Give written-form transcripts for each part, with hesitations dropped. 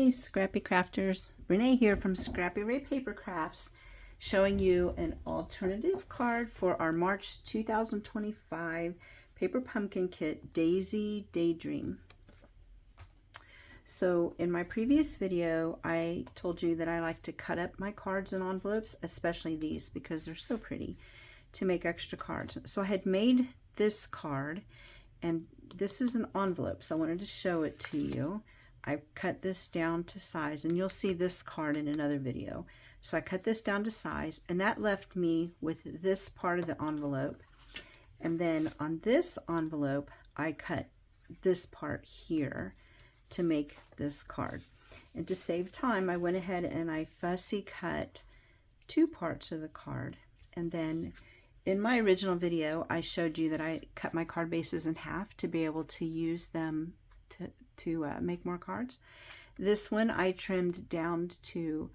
Hey Scrappy Crafters, Renee here from Scrappy Ray Paper Crafts, showing you an alternative card for our March 2025 Paper Pumpkin Kit, Daisy Daydream. So in my previous video, I told you that I like to cut up my cards and envelopes, especially these because they're so pretty, to make extra cards. So I had made this card, and this is an envelope, so I wanted to show it to you. I cut this down to size, and you'll see this card in another video. So I cut this down to size, and that left me with this part of the envelope. And then on this envelope, I cut this part here to make this card. And to save time, I went ahead and I fussy cut two parts of the card. And then in my original video, I showed you that I cut my card bases in half to be able to use them to make more cards. This one I trimmed down to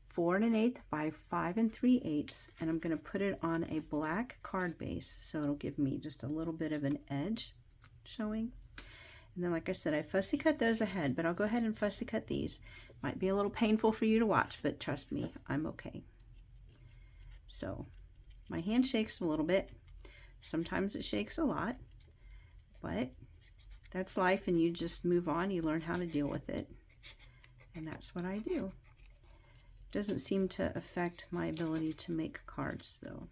4 1/8 by 5 3/8, and I'm going to put it on a black card base so it'll give me just a little bit of an edge showing. And then, like I said, I fussy cut those ahead, but I'll go ahead and fussy cut these. Might be a little painful for you to watch, but trust me, I'm okay. So my hand shakes a little bit. Sometimes it shakes a lot, but that's life, and you just move on. You learn how to deal with it, and that's what I do. It doesn't seem to affect my ability to make cards, so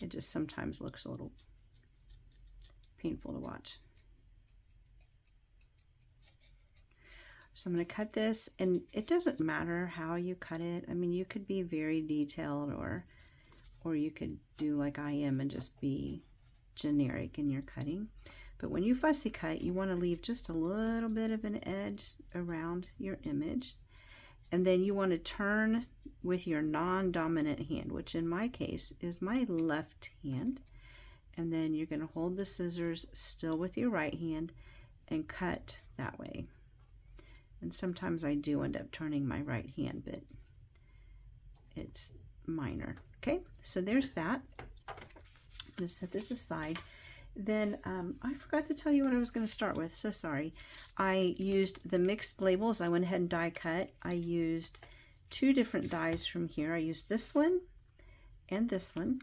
it just sometimes looks a little painful to watch. So I'm going to cut this, and it doesn't matter how you cut it. I mean, you could be very detailed, or you could do like I am and just be generic in your cutting. But when you fussy cut, you want to leave just a little bit of an edge around your image. And then you want to turn with your non-dominant hand, which in my case is my left hand. And then you're going to hold the scissors still with your right hand and cut that way. And sometimes I do end up turning my right hand, but it's minor. Okay, so there's that. I'm going to set this aside. Then I forgot to tell you what I was going to start with, so sorry. I used the mixed labels. I went ahead and die cut. I used two different dies from here. I used this one and this one.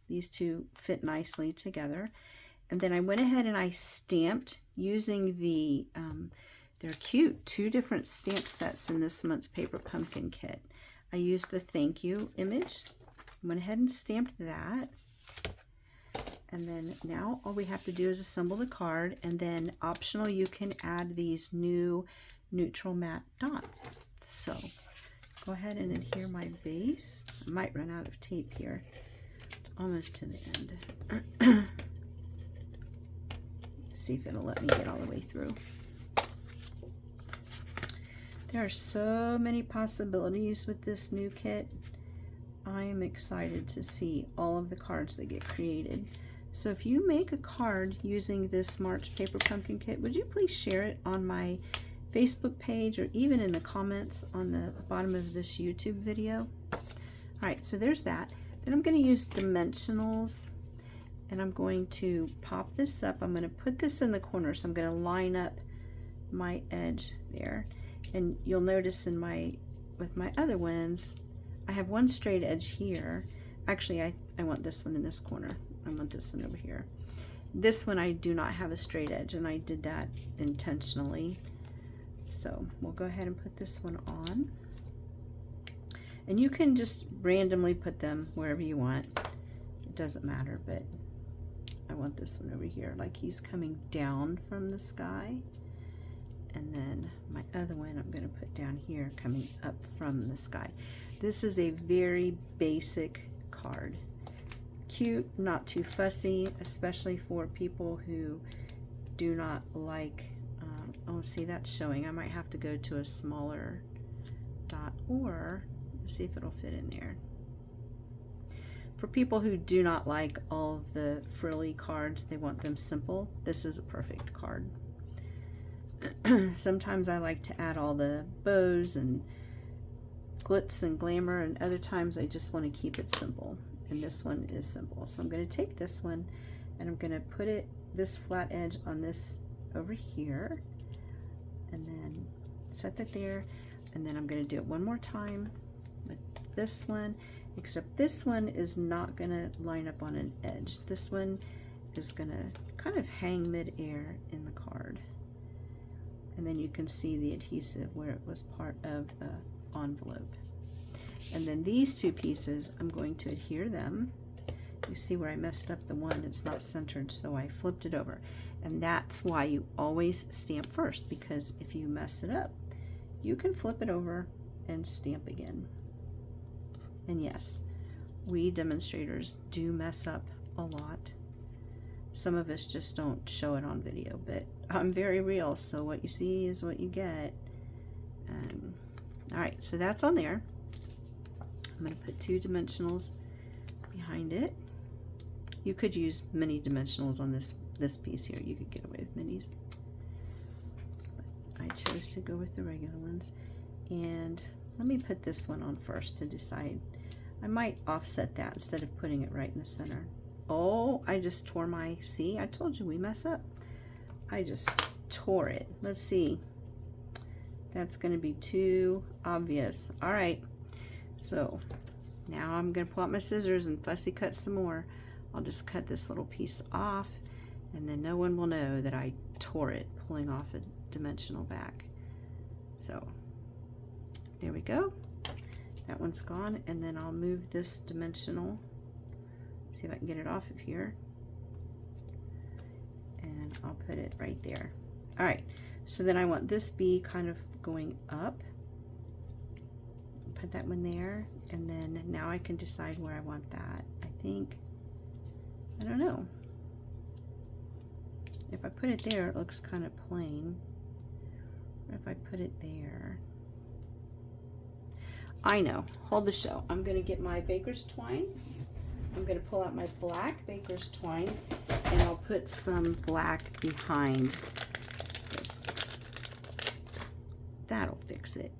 These two fit nicely together. And then I went ahead and I stamped using the, they're cute, two different stamp sets in this month's Paper Pumpkin Kit. I used the thank you image. Went ahead and stamped that. And then now all we have to do is assemble the card, and then optional, you can add these new neutral matte dots. So go ahead and adhere my base. I might run out of tape here. It's almost to the end. See if it'll let me get all the way through. There are so many possibilities with this new kit. I am excited to see all of the cards that get created. So if you make a card using this March Paper Pumpkin Kit, would you please share it on my Facebook page or even in the comments on the bottom of this YouTube video? All right, so there's that. Then I'm going to use dimensionals, and I'm going to pop this up. I'm going to put this in the corner, so I'm going to line up my edge there. And you'll notice with my other ones, I have one straight edge here. Actually, I want this one in this corner. I want this one over here. This one I do not have a straight edge, and I did that intentionally. So we'll go ahead and put this one on. And you can just randomly put them wherever you want. It doesn't matter, but I want this one over here, like he's coming down from the sky. And then my other one I'm going to put down here, coming up from the sky. This is a very basic card. Cute, not too fussy, especially for people who do not like, oh, see, that's showing. I might have to go to a smaller dot, or see if it'll fit in there. For people who do not like all of the frilly cards, they want them simple, this is a perfect card. Sometimes I like to add all the bows and glitz and glamour, and other times I just want to keep it simple. And this one is simple. So I'm going to take this one and I'm going to put this flat edge on this over here. and then set that there, and then I'm going to do it one more time with this one, except this one is not going to line up on an edge. This one is going to kind of hang mid-air in the card, and then you can see the adhesive where it was part of the envelope. And then these two pieces, I'm going to adhere them. You see where I messed up the one, it's not centered, so I flipped it over. And that's why you always stamp first, because if you mess it up, you can flip it over and stamp again. And yes, we demonstrators do mess up a lot. Some of us just don't show it on video, but I'm very real, so what you see is what you get. All right, so that's on there. I'm going to put 2 dimensionals behind it. You could use mini dimensionals on this piece here. You could get away with minis. But I chose to go with the regular ones. And let me put this one on first to decide. I might offset that instead of putting it right in the center. Oh, I just tore my, see, I told you we mess up. I just tore it. Let's see. That's going to be too obvious. All right. So now I'm going to pull out my scissors and fussy cut some more. I'll just cut this little piece off, and then no one will know that I tore it pulling off a dimensional back. So there we go. That one's gone, and then I'll move this dimensional. See if I can get it off of here. And I'll put it right there. All right, so then I want this B kind of going up. Put that one there, and then now I can decide where I want that. I think, I don't know. If I put it there, it looks kind of plain. Or if I put it there, I know. Hold the show. I'm going to get my baker's twine. I'm going to pull out my black baker's twine, and I'll put some black behind this. That'll fix it.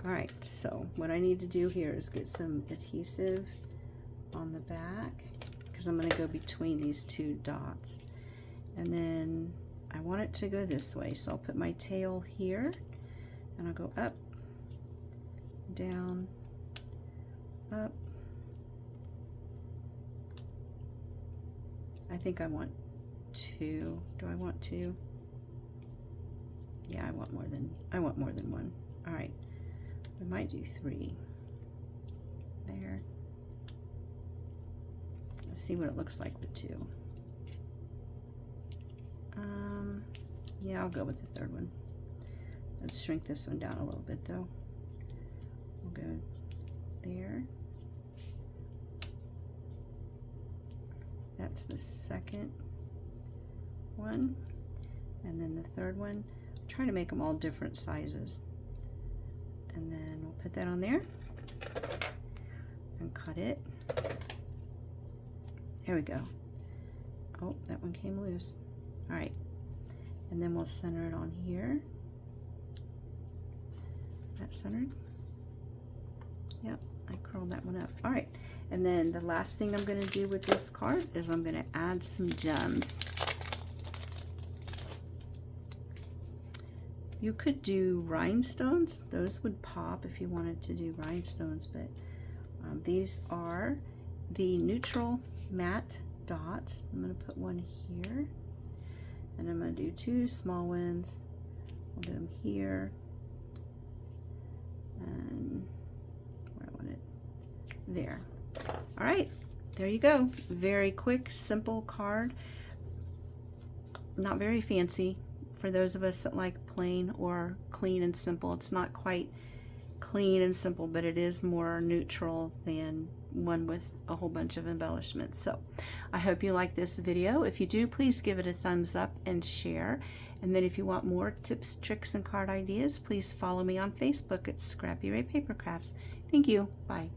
All right, so what I need to do here is get some adhesive on the back, because I'm going to go between these 2 dots. And then I want it to go this way, so I'll put my tail here, and I'll go up, down, up. I think I want 2. Do I want 2? Yeah, I want more than 1. All right. We might do 3 there. Let's see what it looks like with 2. Yeah, I'll go with the 3rd one. Let's shrink this one down a little bit though. We'll go there. That's the 2nd one. And then the 3rd one. I'm trying to make them all different sizes. And then we'll put that on there and cut it. There we go. Oh, that one came loose. All right. And then we'll center it on here. That centered. Yep, I curled that one up. All right. And then the last thing I'm going to do with this card is I'm going to add some gems. You could do rhinestones. Those would pop if you wanted to do rhinestones, but these are the neutral matte dots. I'm going to put one here, and I'm going to do 2 small ones. I'll do them here, and where I want it, there. All right, there you go. Very quick, simple card. Not very fancy. For those of us that like plain or clean and simple, it's not quite clean and simple, but it is more neutral than one with a whole bunch of embellishments. So I hope you like this video. If you do, please give it a thumbs up and share. And then if you want more tips, tricks, and card ideas, please follow me on Facebook at Scrappy Ray Paper Crafts. Thank you. Bye.